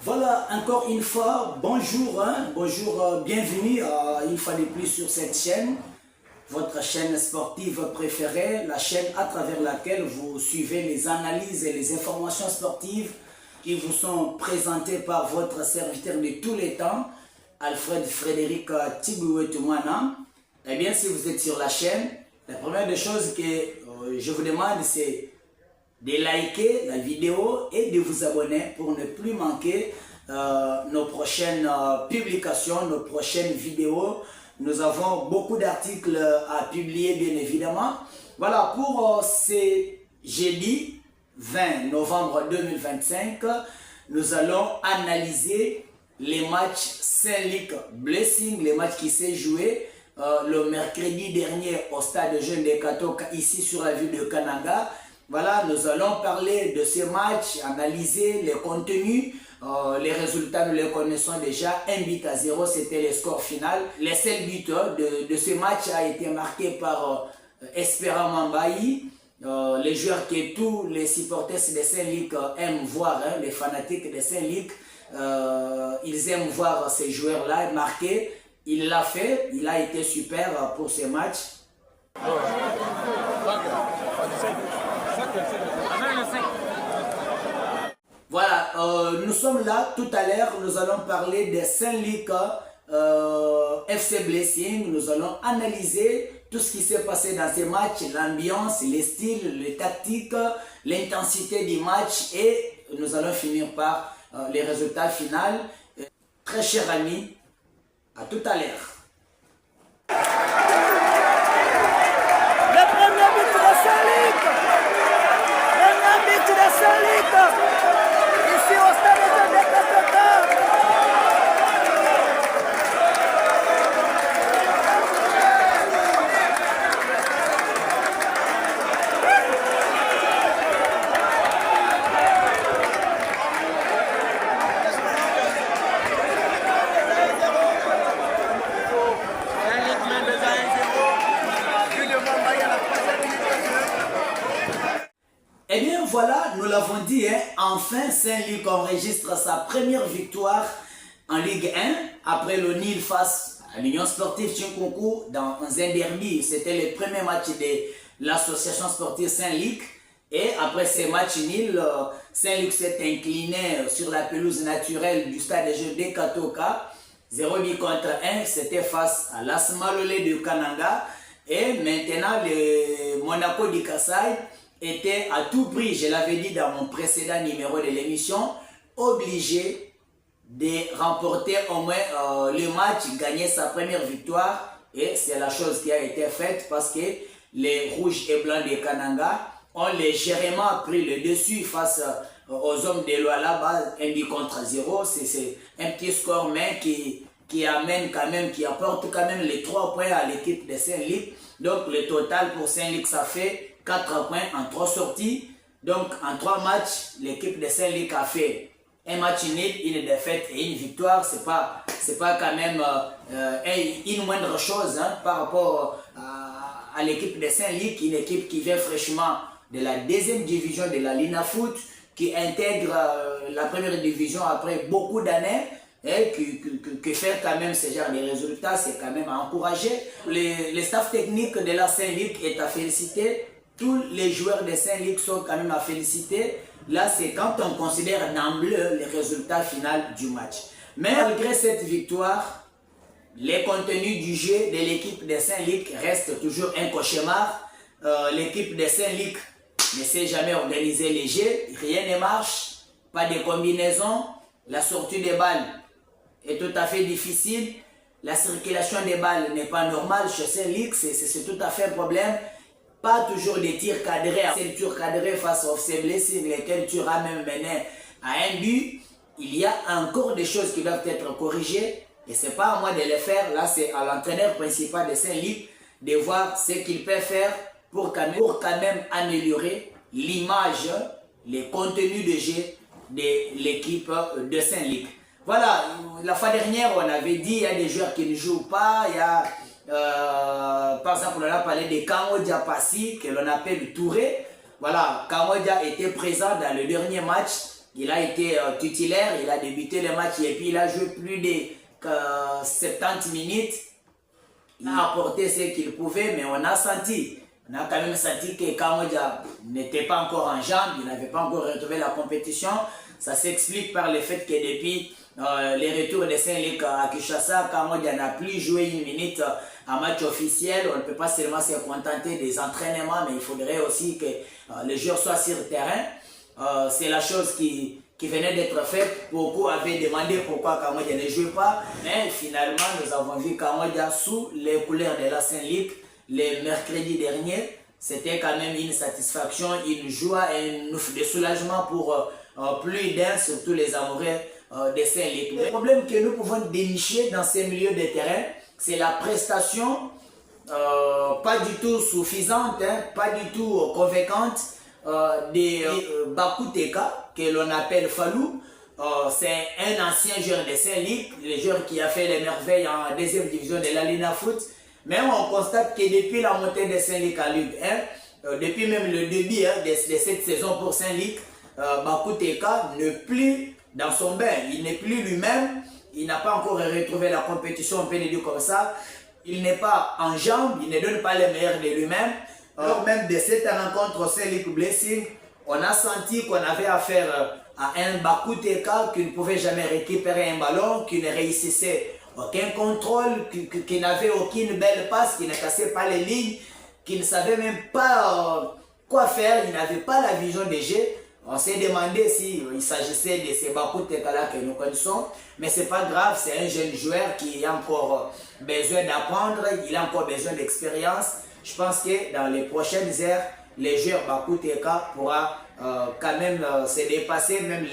Voilà, encore une fois, bonjour, bonjour, bienvenue une fois de plus sur cette chaîne, votre chaîne sportive préférée, la chaîne à travers laquelle vous suivez les analyses et les informations sportives qui vous sont présentées par votre serviteur de tous les temps, Alfred Frédéric Tiboué-Toumana. Eh bien, si vous êtes sur la chaîne, la première des choses que je vous demande, c'est de liker la vidéo et de vous abonner pour ne plus manquer nos prochaines publications, nos prochaines vidéos. Nous avons beaucoup d'articles à publier, bien évidemment. Voilà, pour ce jeudi 20 novembre 2025, nous allons analyser les matchs Saint-Luc Blessing, les matchs qui s'est joué le mercredi dernier au stade Jeune de Katoka, ici sur la ville de Kananga. Voilà, nous allons parler de ces matchs, analyser les contenus, les résultats nous les connaissons déjà. 1-0, c'était le score final. Le seul buteur de ce match a été marqué par Espérant Mambayi, les joueurs que tous les supporters de Saint-Luc aiment voir, les fanatiques de Saint-Luc, ils aiment voir ces joueurs-là marquer. Il l'a fait, il a été super pour ce match. Voilà, nous sommes là tout à l'heure, nous allons parler de Saint-Luc FC Blessing, nous allons analyser tout ce qui s'est passé dans ces matchs, l'ambiance, les styles, les tactiques, l'intensité du match et nous allons finir par les résultats finaux. Très chers amis, à tout à l'heure. Eh bien voilà, nous l'avons dit, enfin Saint-Luc enregistre sa première victoire en Ligue 1 après le nil face à l'Union Sportive Tchinkounkou dans un derby. C'était le premier match de l'association sportive Saint-Luc. Et après ces matchs nuls, Saint-Luc s'est incliné sur la pelouse naturelle du stade de jeu de Katoka. 0 but contre 1, c'était face à l'AS Malolé de Kananga. Et maintenant, le Monaco de Kassai était à tout prix, je l'avais dit dans mon précédent numéro de l'émission, obligé de remporter au moins le match, gagner sa première victoire. Et c'est la chose qui a été faite parce que les rouges et blancs de Kananga ont légèrement pris le dessus face aux hommes de Lualaba, 1 but contre 0. C'est un petit score mais qui amène quand même, qui apporte quand même les 3 points à l'équipe de Saint-Luc. Donc le total pour Saint-Luc, ça fait 4 points en 3 sorties. Donc en 3 matchs, l'équipe de Saint-Luc a fait un match nul, une défaite et une victoire. C'est pas quand même une moindre chose par rapport à l'équipe de Saint-Luc, une équipe qui vient fraîchement de la 2e division de la Lina Foot, qui intègre la 1re division après beaucoup d'années. Et que faire quand même ce genre de résultats, c'est quand même à encourager. Le staff technique de la Saint-Luc est à féliciter. Tous les joueurs de Saint-Luc sont quand même à féliciter. Là, c'est quand on considère d'emblée les résultats finaux du match. Mais malgré cette victoire, les contenus du jeu de l'équipe de Saint-Luc restent toujours un cauchemar. L'équipe de Saint-Luc ne sait jamais organiser les jeux. Rien ne marche. Pas de combinaison. La sortie des balles est tout à fait difficile. La circulation des balles n'est pas normale chez Saint-Luc. C'est tout à fait un problème. Pas toujours des tirs cadrés. C'est le tir cadré face aux FC Blessing, lesquels tu as même mené à un but. Il y a encore des choses qui doivent être corrigées. Et ce n'est pas à moi de les faire. Là, c'est à l'entraîneur principal de Saint-Luc de voir ce qu'il peut faire pour quand même améliorer l'image, les contenus de jeu de l'équipe de Saint-Luc. Voilà, la fois dernière, on avait dit qu'il y a des joueurs qui ne jouent pas. Il y a, par exemple, on a parlé de Kango Diapassi, que l'on appelle Touré. Voilà, Kango Dia était présent dans le dernier match il a été titulaire, il a débuté le match et puis il a joué plus de 70 minutes. Il a apporté ce qu'il pouvait, mais on a quand même senti que Kamodja n'était pas encore en jambes, il n'avait pas encore retrouvé la compétition. Ça s'explique par le fait que depuis les retours de Saint-Luc à Kinshasa, Kamodja n'a plus joué une minute en match officiel. On ne peut pas seulement se contenter des entraînements, mais il faudrait aussi que les joueurs soient sur le terrain. C'est la chose qui venait d'être faite. Beaucoup avaient demandé pourquoi Kamodja ne jouait pas, mais finalement nous avons vu Kamodja sous les couleurs de la Saint-Luc le mercredi dernier. C'était quand même une satisfaction, une joie et un soulagement pour plus d'un, surtout les amoureux de Saint-Luc. Le problème que nous pouvons dénicher dans ces milieux de terrain, c'est la prestation pas du tout suffisante, pas du tout convaincante de Bakou Teka, que l'on appelle Fallou. C'est un ancien joueur de Saint-Luc, le joueur qui a fait les merveilles en deuxième division de la Lina Foot. Mais on constate que depuis la montée de Saint-Luc à Ligue 1, depuis même le début de cette saison pour Saint-Luc, Bakou Teka n'est plus dans son bain, il n'est plus lui-même, il n'a pas encore retrouvé la compétition, on peut le dire comme ça. Il n'est pas en jambes, il ne donne pas le meilleur de lui-même. Lors même de cette rencontre au Saint-Luc Blessing, on a senti qu'on avait affaire à un Bakou Teka qui ne pouvait jamais récupérer un ballon, qui ne réussissait aucun contrôle, qui n'avait aucune belle passe, qui ne cassait pas les lignes, qui ne savait même pas quoi faire, il n'avait pas la vision des jeux. On s'est demandé s'il s'agissait de ces Bakou Teka-là que nous connaissons, mais ce n'est pas grave, c'est un jeune joueur qui a encore besoin d'apprendre, il a encore besoin d'expérience. Je pense que dans les prochaines heures, les joueurs Bakou Teka pourra quand même se dépasser, même,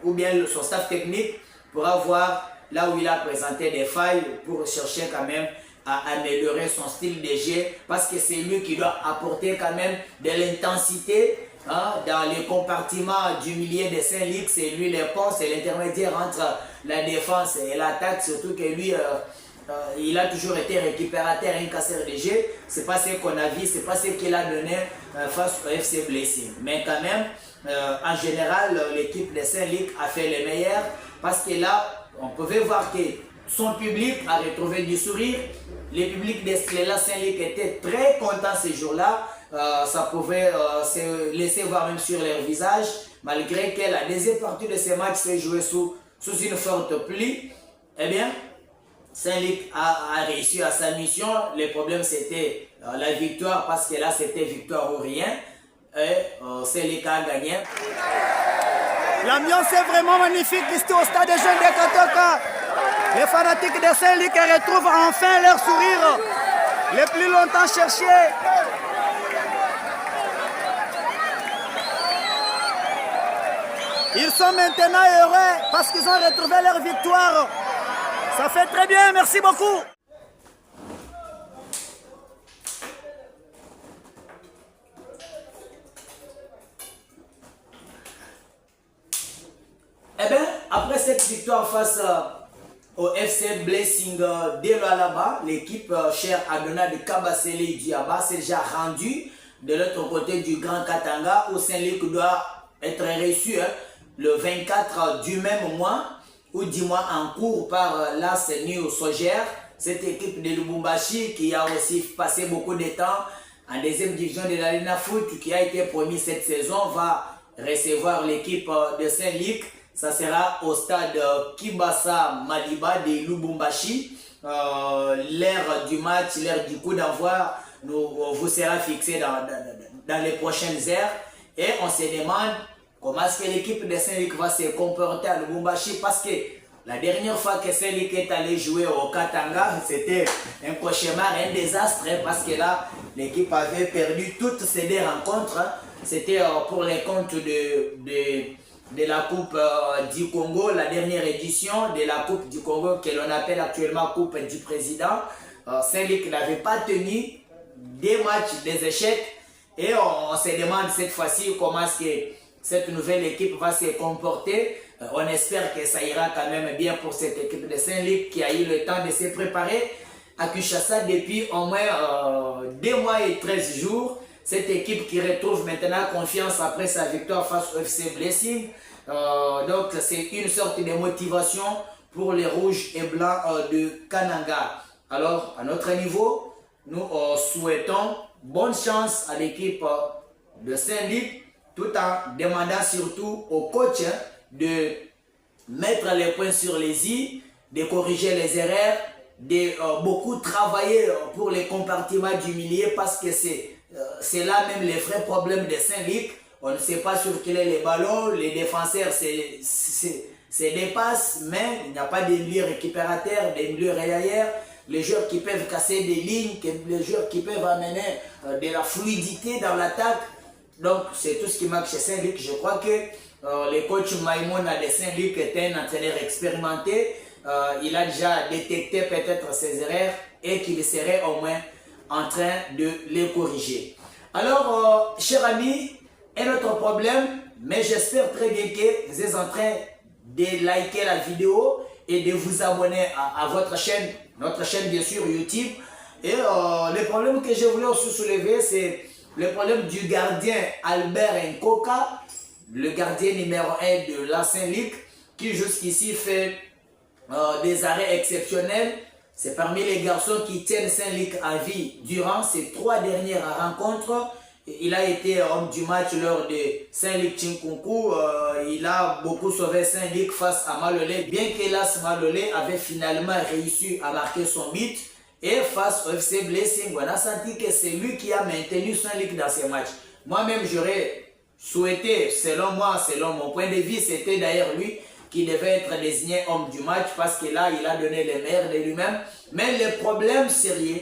ou bien son staff technique pourra voir là où il a présenté des failles pour chercher quand même à améliorer son style de jeu, parce que c'est lui qui doit apporter quand même de l'intensité dans les compartiments du milieu de Saint-Luc. C'est lui le pont, c'est l'intermédiaire entre la défense et l'attaque, surtout que lui il a toujours été récupérateur et un casseur de jeu. C'est pas ce qu'on a vu, c'est pas ce qu'il a donné face au FC Blessing. Mais quand même, en général, l'équipe de Saint-Luc a fait le meilleur, parce que là, on pouvait voir que son public a retrouvé du sourire. Le public de Saint-Luc était très content ce jour-là. Ça pouvait se laisser voir même sur leur visage, malgré que la deuxième partie de ce match s'est jouée sous une forte pluie. Eh bien, Saint-Luc a réussi à sa mission. Le problème, c'était la victoire, parce que là, c'était victoire ou rien. Et Saint-Luc a gagné. L'ambiance est vraiment magnifique ici au stade des jeunes de Katoka. Les fanatiques de Saint-Luc retrouvent enfin leur sourire, les plus longtemps cherchés. Ils sont maintenant heureux parce qu'ils ont retrouvé leur victoire. Ça fait très bien, merci beaucoup. Eh bien, après cette victoire face au FC Blessing de Lualaba, l'équipe chère Adona de Kabasele Diaba s'est déjà rendue de l'autre côté du Grand Katanga, où Saint-Luc doit être reçu le 24 du même mois, ou du mois en cours par l'AS New Sogère, cette équipe de Lubumbashi qui a aussi passé beaucoup de temps en deuxième division de la Lina Foot, qui a été promis cette saison, va recevoir l'équipe de Saint-Luc. Ça sera au stade Kibasa Madiba de Lubumbashi. L'heure du match, l'heure du coup d'envoi vous sera fixée dans les prochaines heures. Et on se demande comment est-ce que l'équipe de Saint-Luc va se comporter à Lubumbashi, parce que la dernière fois que Saint-Luc est allé jouer au Katanga, c'était un cauchemar, un désastre, parce que là, l'équipe avait perdu toutes ces deux rencontres. C'était pour les comptes de la Coupe du Congo, la dernière édition de la Coupe du Congo que l'on appelle actuellement Coupe du Président. Saint-Luc n'avait pas tenu des matchs, des échecs, et on se demande cette fois-ci comment est-ce que cette nouvelle équipe va se comporter. On espère que ça ira quand même bien pour cette équipe de Saint-Luc qui a eu le temps de se préparer à Kinshasa depuis au moins 2 mois et 13 jours. Cette équipe qui retrouve maintenant confiance après sa victoire face au FC Blessing. Donc c'est une sorte de motivation pour les rouges et blancs de Kananga. Alors à notre niveau, nous souhaitons bonne chance à l'équipe de Saint-Luc, tout en demandant surtout au coach de mettre les points sur les i, de corriger les erreurs, de beaucoup travailler pour les compartiments du milieu, parce que c'est là même les vrais problèmes de Saint-Luc. On ne sait pas sur quel est les ballons, les défenseurs c'est des passes, mais il n'y a pas de milieu récupérateur, des milieux relayeurs, les joueurs qui peuvent casser des lignes, les joueurs qui peuvent amener de la fluidité dans l'attaque. Donc c'est tout ce qui manque chez Saint-Luc. Je crois que le coach Maïmouna de Saint-Luc est un entraîneur expérimenté. Il a déjà détecté peut-être ses erreurs et qu'il serait au moins en train de les corriger. Alors, chers amis, un autre problème, mais j'espère très bien que vous êtes en train de liker la vidéo et de vous abonner à votre chaîne, notre chaîne bien sûr YouTube. Et le problème que je voulais aussi soulever, c'est le problème du gardien Albert Nkoka, le gardien numéro 1 de la Saint-Luc, qui jusqu'ici fait des arrêts exceptionnels. C'est parmi les garçons qui tiennent Saint-Luc à vie durant ces 3 dernières rencontres. Il a été homme du match lors de Saint-Luc Chinkunku. Il a beaucoup sauvé Saint-Luc face à Malolé, bien qu'hélas Malolé avait finalement réussi à marquer son but. Et face au FC Blessing, on a senti que c'est lui qui a maintenu Saint-Luc dans ces matchs. Moi-même, j'aurais souhaité, selon moi, selon mon point de vue, c'était d'ailleurs lui qui devait être désigné homme du match, parce que là, il a donné le meilleur de lui-même. Mais le problème sérieux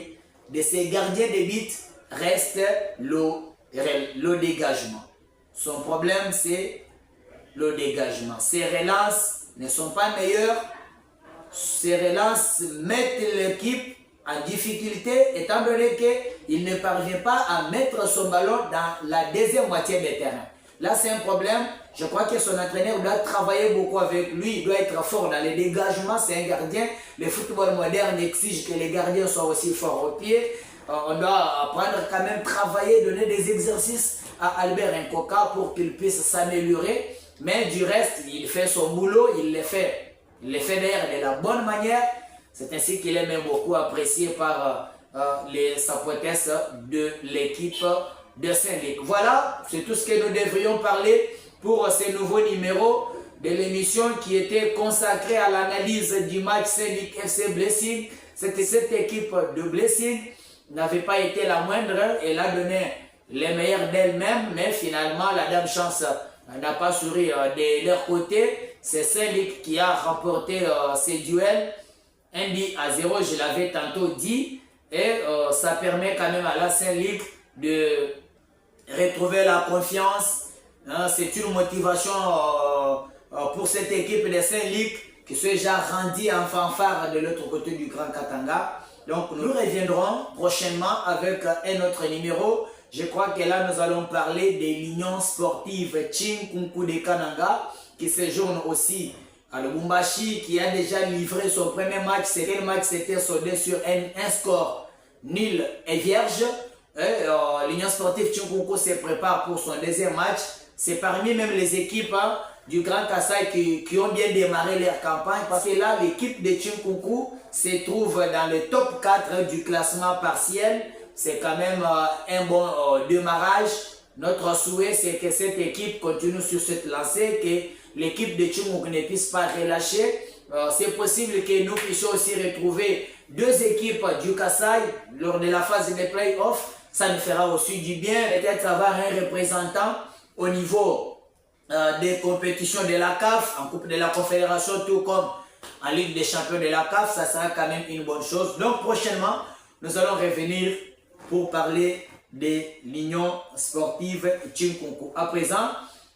de ces gardiens de but reste le dégagement. Son problème, c'est le dégagement. Ses relances ne sont pas meilleures. Ses relances mettent l'équipe en difficulté, étant donné qu'il ne parvient pas à mettre son ballon dans la deuxième moitié du terrain. Là, c'est un problème. Je crois que son entraîneur doit travailler beaucoup avec lui. Il doit être fort dans les dégagements. C'est un gardien. Le football moderne exige que les gardiens soient aussi forts au pied. On doit apprendre quand même, travailler, donner des exercices à Albert Nkoka pour qu'il puisse s'améliorer. Mais du reste, il fait son boulot. Il le fait d'ailleurs de la bonne manière. C'est ainsi qu'il est même beaucoup apprécié par les supporters de l'équipe de Saint-Luc. Voilà, c'est tout ce que nous devrions parler pour ce nouveau numéro de l'émission qui était consacrée à l'analyse du match Saint-Luc FC Blessing. Cette équipe de Blessing n'avait pas été la moindre. Elle a donné les meilleurs d'elle-même, mais finalement la dame chance n'a pas souri de leur côté. C'est Saint-Luc qui a remporté ces duels 1-0, je l'avais tantôt dit, et ça permet quand même à la Saint-Luc de retrouver la confiance. C'est une motivation pour cette équipe de Saint-Luc qui s'est déjà rendue en fanfare de l'autre côté du Grand Katanga. Donc nous reviendrons prochainement avec un autre numéro. Je crois que là nous allons parler de l'Union sportive Chinkunku de Kananga qui séjourne aussi à Lubumbashi, qui a déjà livré son premier match. C'était le match, c'était soldé sur un score nul et vierge. L'Union sportive Chinkunku se prépare pour son deuxième match. C'est parmi même les équipes du Grand Kassai qui ont bien démarré leur campagne, parce que là l'équipe de Chinkunku se trouve dans le top 4 du classement partiel. C'est quand même un bon démarrage. Notre souhait, c'est que cette équipe continue sur cette lancée, que l'équipe de Chinkunku ne puisse pas relâcher. C'est possible que nous puissions aussi retrouver 2 équipes du Kassai lors de la phase des playoffs. Ça nous fera aussi du bien, peut-être avoir un représentant au niveau des compétitions de la CAF, en Coupe de la Confédération, tout comme en Ligue des Champions de la CAF. Ça sera quand même une bonne chose. Donc prochainement, nous allons revenir pour parler de l'Union sportive Chinkunku. À présent,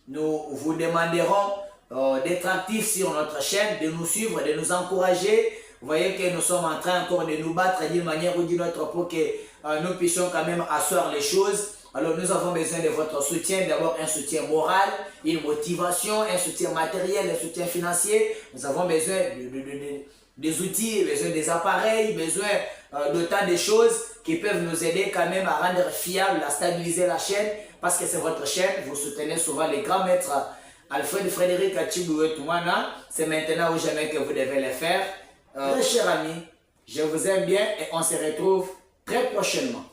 nous vous demanderons d'être actifs sur notre chaîne, de nous suivre, de nous encourager. Vous voyez que nous sommes en train encore de nous battre d'une manière ou d'une autre pour que nous puissions quand même asseoir les choses. Alors nous avons besoin de votre soutien, d'abord un soutien moral, une motivation, un soutien matériel, un soutien financier. Nous avons besoin des outils, besoin des appareils, besoin d'autant de choses qui peuvent nous aider quand même à rendre fiable, à stabiliser la chaîne, parce que c'est votre chaîne. Vous soutenez souvent les grands maîtres Alfred Frédéric Achiboué Toumana. C'est maintenant ou jamais que vous devez le faire. Très chers amis, je vous aime bien et on se retrouve très prochainement.